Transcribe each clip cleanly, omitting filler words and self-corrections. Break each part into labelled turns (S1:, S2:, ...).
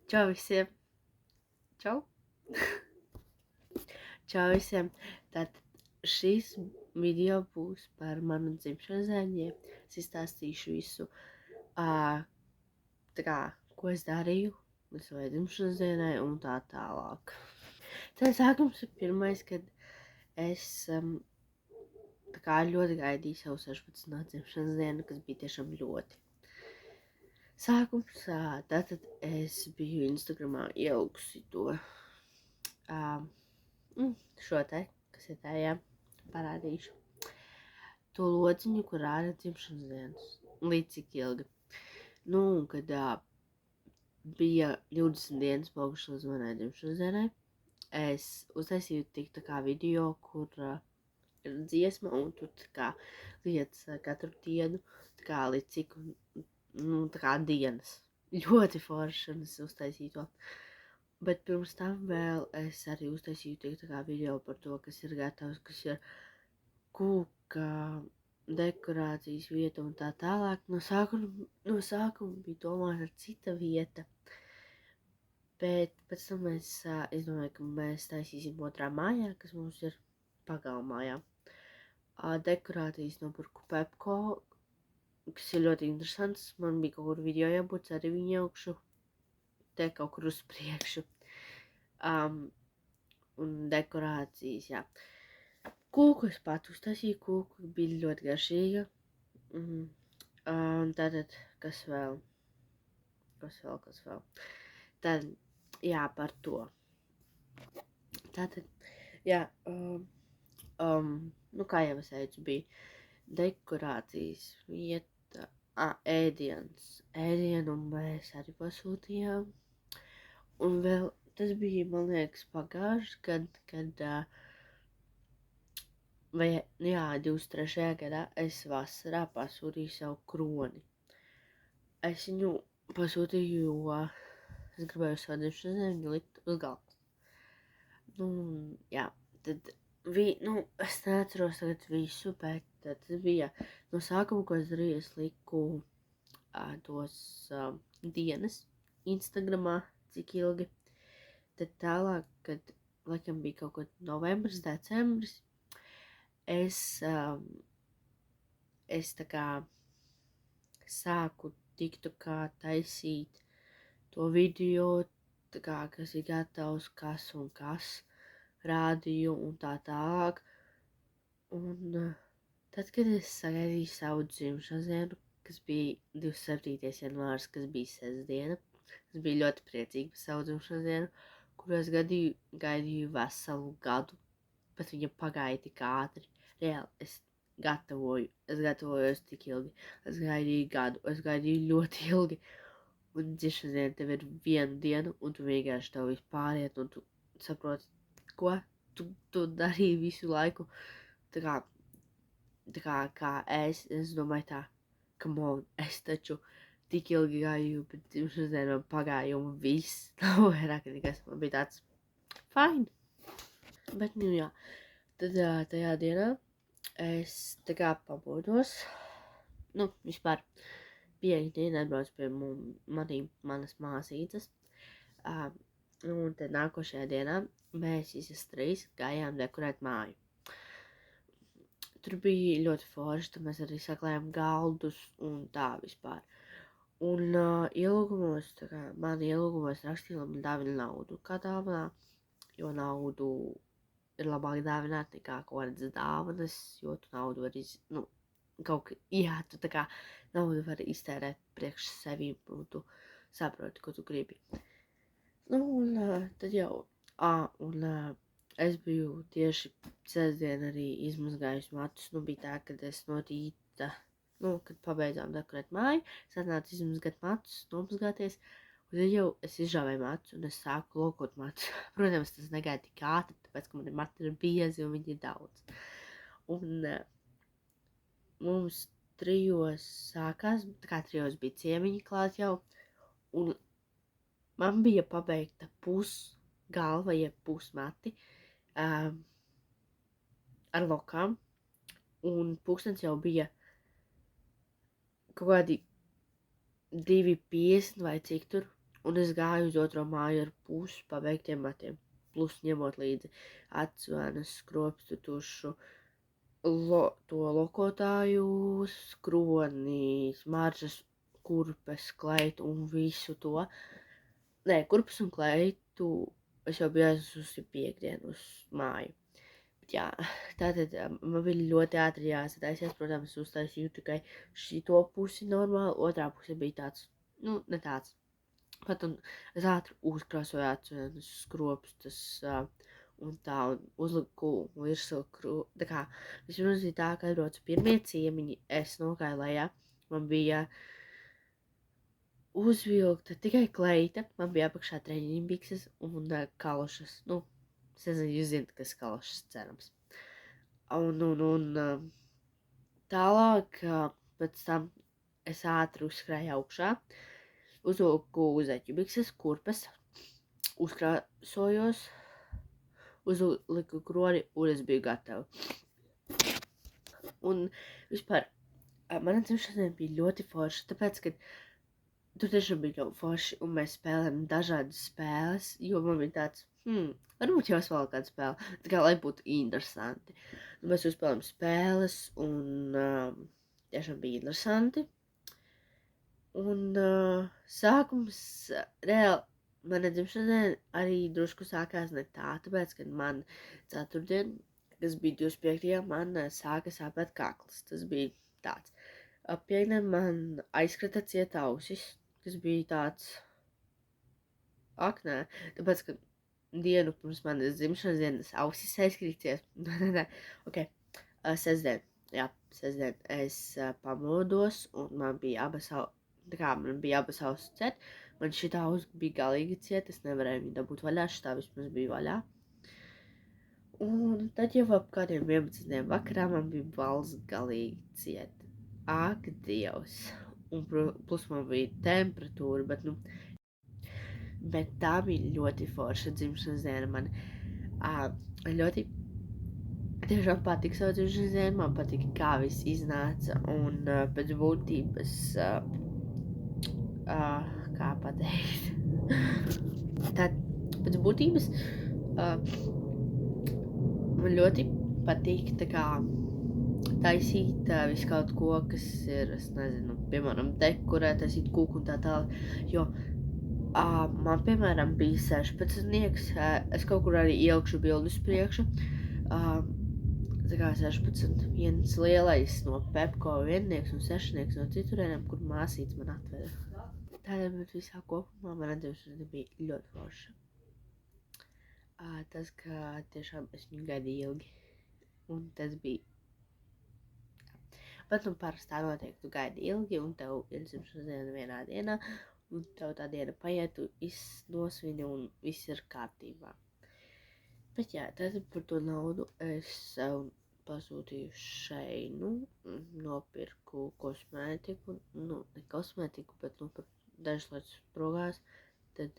S1: Čau visiem! Čau! Čau visiem! Tātad šis video būs par manu dzimšanas dienu. Es izstāstīšu visu, tā kā, ko es darīju savai dzimšanas dienai un tā tālāk. Tad sākums ir pirmais, kad es tā kā ļoti gaidīju savu 16. dzimšanas dienu, kas bija tiešām ļoti. Sākums, tātad es biju Instagramā ielikusi to šo te, kas ir tajā, parādīšu. To lociņu, kur rāda dzimšanas dienas. Līdz cik ilgi. Nu, un kad bija 20 dienas palikušas līdz manai dzimšanas dienai, es uztaisīju tik tā kā video, kur ir dziesma, un tu tā kā liec katru dienu, tā kā līdz cik, nu, tā kā dienas. Ļoti forši, un es uztaisīju to. Bet pirms tam vēl es arī uztaisīju tā kā video par to, kas ir gatavs, kas ir kūka, dekorācijas vieta un tā tālāk. No sākuma bija domāta cita vieta, bet pēc tam es izdomāju, ka mēs taisīsim otrā mājā, kas mums ir pagalmājā. Dekorācijas nopirku Pepko, kas ir ļoti interesants. Man bija kaut kur video jābūt, arī viņu augšu, te kaut kur uz priekšu. Un dekorācijas, jā. Kūku es pat uztaisīju, kūku bija ļoti garšīga. Tātad, kas vēl? Tad, jā, par to. Tātad, jā, nu kā jau es teicu, bija dekorācijas vieta, ēdienu mēs arī pasūtījām. Un vēl tas bija, man liekas, pagājuši gadu, kad, vai, jā, 23. gadā es vasarā pasūtīju savu kroni. Es viņu pasūtīju, jo es gribēju savu dzimšanas dienu likt uz galda. Nu, jā, tad, es neatceros tagad visu, bet tas bija no sākuma, ko es darīju, es liku tos dienas Instagramā, cik ilgi. Tad tālāk, kad laikam bija kaut ko novembris, decembris, es tā kā sāku tiktu kā taisīt to video, tā kā, kas ir gatavs, kas un kas, rādīju un tā tālāk. Un tad, kad es sagaidīju savu dzimšanas dienu, kas bija 27. janvārs, kas bija sestdiena, es biju ļoti priecīga par savu dzimšanas dienu, kuru es gaidīju veselu gadu, bet viņa pagāja tik ātri. Reāli, es gatavojos tik ilgi, es gaidīju gadu, es gaidīju ļoti ilgi, un dzimšanas diena tev ir viena diena, un tu vienkārši tev viss pāriet, un tu saproti, ko tu darīji visu laiku, tā kā es domāju tā, come on, es taču tik ilgi gāju, bet dzimšanas diena man pagāja, un viss nav vairāk nekas, man bija tāds fine. Bet, nu jā, tad tajā dienā es tā kā pamodos, vispār bija ikdiena atbrauc pie manas māsītes, un tad nākošajā dienā mēs visas trīs gājām dekorēt māju. Tur bija ļoti forši, tad mēs arī saklājām galdus un tā vispār. Un mani ielūgumos rakstīja, lai man dāvina naudu kā dāvanā, jo naudu ir labāk dāvināt nekā kaut kādas dāvanas, jo tu naudu var tu tā kā naudu var iztērēt priekš sevīm, un tu saproti, ko tu gribi. Tad jau, es biju tieši sestdien arī izmazgājusi matus, bija tā, kad es no rīta, kad pabeidzām dekorēt māju, es atnācu izmazgāt matus, nomazgāties, un tad jau es izžāvēju matus, un es sāku lokot matus. Protams, tas negāja tik ātri, tāpēc, ka mani mati ir biezi, un viņi ir daudz. Un mums 3 sākās, tā kā 3 bija ciemiņi klāt jau, un man bija pabeigta pusgalva, jeb pusmati ar lokām, un pūkstens jau bija kaut kādi 2,50 vai cik tur, un es gāju uz otro māju ar pabeigtiem matiem, plus ņemot līdzi atsvanas, skropstu tušu, to lokotāju, skroni, smaržas, kurpes, kleitu un visu to. Nē, kurpes un kleitu es jau biju aiznesusi piekdienu uz māju. Bet jā, tātad man bija ļoti ātri jāsataisies, protams, uztaisīju tikai šito pusi normāli, otrā puse bija tāds, ne tāds. Pat un es ātri uzkrāsoju atsvanas, skropstas, un tā, un uzliku virsū tā kā, vismaz bija tā, ka atbraucu pirmie ciemiņi, es nokāju lejā, man bija uzvilkta tikai kleita, man bija apakšā treņģiņbikses un kalošas, es nezinu, jūs zināt, kas kalošas, cerams. Un tālāk, pēc tam es ātri uzskrēju augšā, uzvilku zeķu bikses, kurpes, uzkrāsojos, uzliku kroni un es biju gatava. Un vispār, mana dzimšanas diena bija ļoti forša, tāpēc, ka tur tiešām bija ļoti forši un mēs spēlējam dažādas spēles, jo man bija tāds, varbūt jau es vēl kādu spēli, tā kā lai būtu interesanti. Mēs uzspēlējam spēles un tiešām bija interesanti. Un sākums reāli, mana dzimšanas diena arī drusku sākās ne tā, tāpēc, ka man ceturtdien, kas bija 25. man sāka sāpēt kakls. Tas bija tāds. Piektdien man aizkrita ciet ausis, kas bija tāds, nē, tāpēc, ka dienu pirms manas dzimšanas dienas ausis aizkrīties. Ok, sestdien es pamodos un man bija abas ausis ciet. Man šitā auss bija galīgi ciet, es nevarēju viņu dabūt vaļā, šitā vismaz bija vaļā. Un tad jau ap kādiem 11. vakarā man bija balss galīgi ciet. Ak, Dievs! Un plus man bija temperatūra, bet tā bija ļoti forša dzimšanas diena man. Ļoti tiešām patika savu dzimšanas dienu, man patika, kā viss iznāca, un pēc būtības, kā pateikt, tad pēc būtības man ļoti patīk tā kā taisīt visu kaut ko, kas ir, es nezinu, piemēram, dekorēt, taisīt kūku un tā tālāk, jo man, piemēram, bija 16, es kaut kur arī ielikšu bildi uz priekšu, tā kā 16, viens lielais no Pepko viennieks un 6 no citurēniem, kur māsīts man atveda. Tādēļ, bet visā kopumā mana dzimšanas bija ļoti forša. Tas, ka tiešām es viņu gaidīju ilgi, un tas bija. Bet, parasti tā notiek, tu gaidi ilgi, un tev ir dzimšanas diena vienā dienā, un tev tā diena paiet, tu nosvini, un viss ir kārtībā. Bet jā, tad par to naudu es pasūtīju Sheinu, nopirku kosmētiku, ne kosmētiku, bet nopirku dažas lietas progās, tad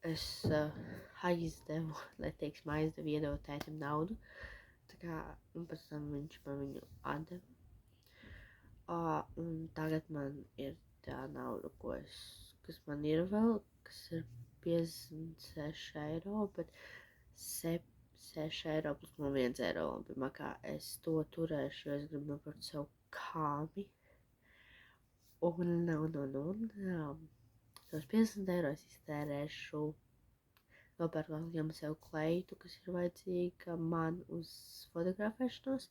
S1: es aizdevu, iedevu tētim naudu, tā kā, un pēc tam viņš man viņu atdeva. Un tagad man ir tā nauda, kas man ir vēl, kas ir 56 eiro, bet 6 eiro plus man 1 eiro labi, kā es to turēšu, jo es gribu nopirkt sev kāmi. Un tos 50 eiro es iztērēšu, nopērkam sev kleitu, kas ir vajadzīga man uz fotografēšanos,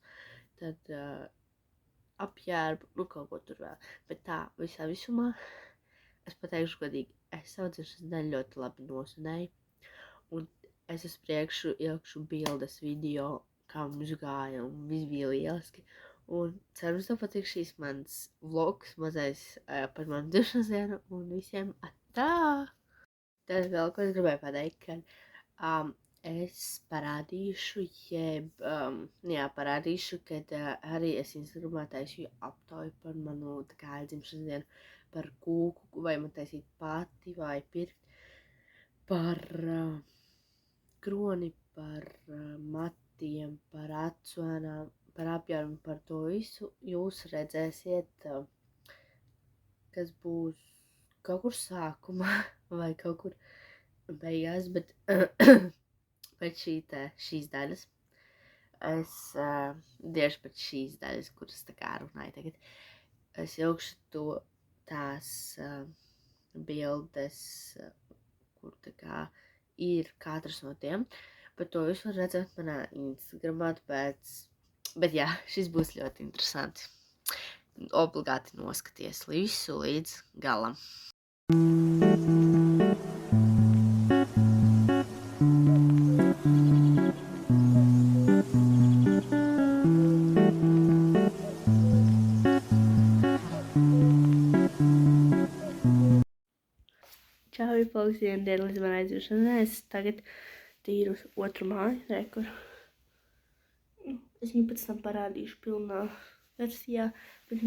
S1: tad apģērbu, kaut ko tur vēl. Bet tā, visā visumā, es pateikšu godīgi, es savu dzimšanas dienu ļoti labi nosvinēju, un es uz priekšu ielikšu bildes video, kā mums gāja, un viss bija lieliski. Un cerams, tev patīk šīs mans vlogs mazais par manu dzimšanas dienu, un visiem atā! Tad vēl, ko es gribēju pateikt, ka es parādīšu, parādīšu, kad arī es Instagramā taisīju aptauju par manu tā kā dzimšanas dienu, par kūku, vai man taisīt pati, vai pirkt, par kroni, par matiem, par atsvanām, par apģērbu, par to visu. Jūs redzēsiet, kas būs kaut kur sākumā vai kaut kur beigās, bet pēc šīs daļas. Es tieši pēc šīs daļas, kuras tā kā runāju tagad, es ilgšu tās bildes, kur tā kā ir katrs no tiem, bet to jūs varat redzēt manā Instagramā, bet jā, šis būs ļoti interesanti. Obligāti noskaties visu līdz galam. Čau, folks, vienu dienu līdz man aiziešanai. Es tagad tīru otru māju, kur es viņu pēc tam parādīšu pilnā versijā, bet,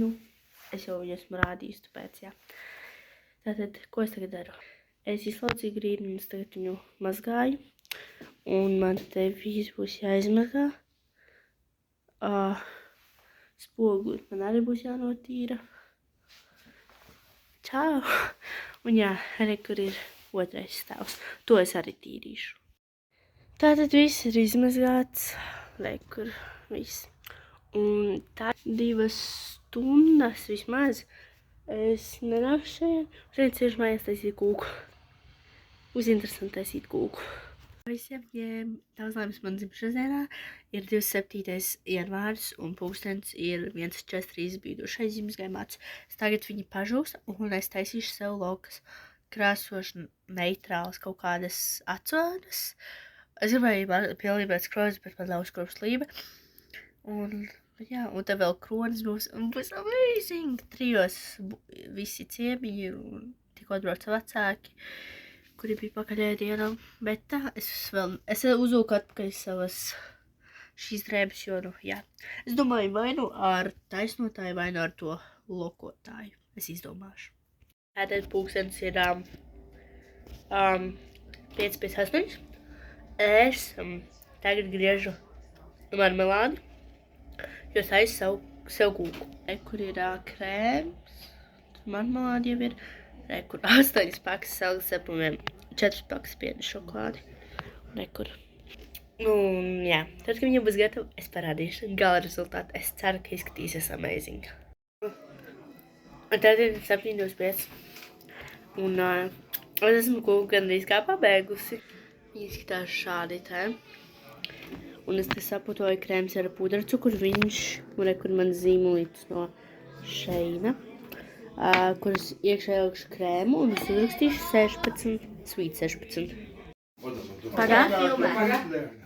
S1: es jau viņu esmu rādījusi, tāpēc, jā. Tātad, ko es tagad daru? Es izlaucīju grīdu un es tagad viņu mazgāju, un man te viss būs jāizmazgā. Spoguļi man arī būs jānotīra. Čau! Un jā, arī kur ir otrais stāvs. To es arī tīrīšu. Tātad viss ir izmazgāts. Kur viss. Un tā 2 stundas vismaz. Es nenāku šeit. Šeit cieši mājās taisīt kūku. Būs interesanti taisīt kūku. Visiem daudz laimes man dzimšanas dienā. Ir 27. janvāris un pulkstens ir 1:43 bijušais zīmesgaimāts. Es tagad viņi pažūs un es taisīšu sev lokas krāsoši neitrāls kaut kādas atsvārdas. Es gribēju pielībēt skrozi, bet man nav skropslība. Un te vēl kronis būs amazing. 3 visi ciemiņi un tikko atbrauca vecāki, kuri bija pakaļēdienā, bet tā, es uzvilku atpakaļ savas šīs drēbes, jo, jā. Es domāju, vai ar taisnotāju, vai ar to lokotāju. Es izdomāšu. Tātad pulkstens ir 5:08. Es tagad griežu marmelādi, jo taisu sev kūku. Kur ir krēms, tur marmelādi jau ir. Kur 8 pakas salgas cepumiem, 4 pakas piena šokolādi. Kur. Un jā, tad, kad viņa būs gatava, es parādīšu gala rezultātu. Es ceru, ka izskatīsies amazing. Un tad ir 7:25. Un es esmu kūku gandrīz kā pabeigusi. Viņa izskatās šādi tā. Un es te saputoju krēms ar pudracukuru, viņš, kur man zīmolītis no Sheina. Kuras iekšā ielikšu krēmu un es uzrakstīšu 16, sweet 16. Pagā?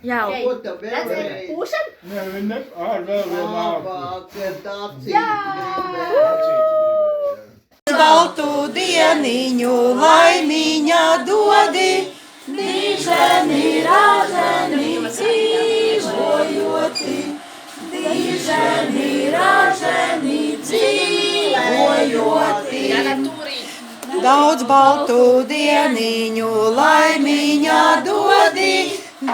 S1: Jā. Redzēji, pūšam?
S2: Nē, viņa vēl
S3: Jā! Baltu dieniņu laimiņā dodi, dīženi raženi dzīvojoti, dīženi raženi dzīvojoti. Daudz baltu dieniņu laimiņā dodi,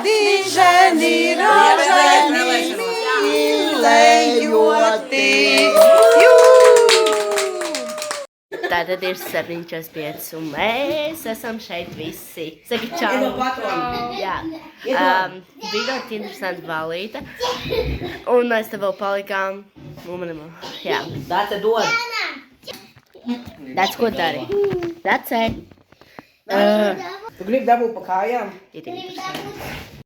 S3: diženi raženi mīlējoti.
S1: Tātad ir 7:45 un mēs esam šeit visi. Saki čau! Jā. Bija ļoti interesanti balīte. Un mēs te vēl palikām. Jā.
S3: Tā te dod.
S1: That's ko dari. That's it.
S3: Tu gribi dabūt pa kājām?
S1: Ir interesanti.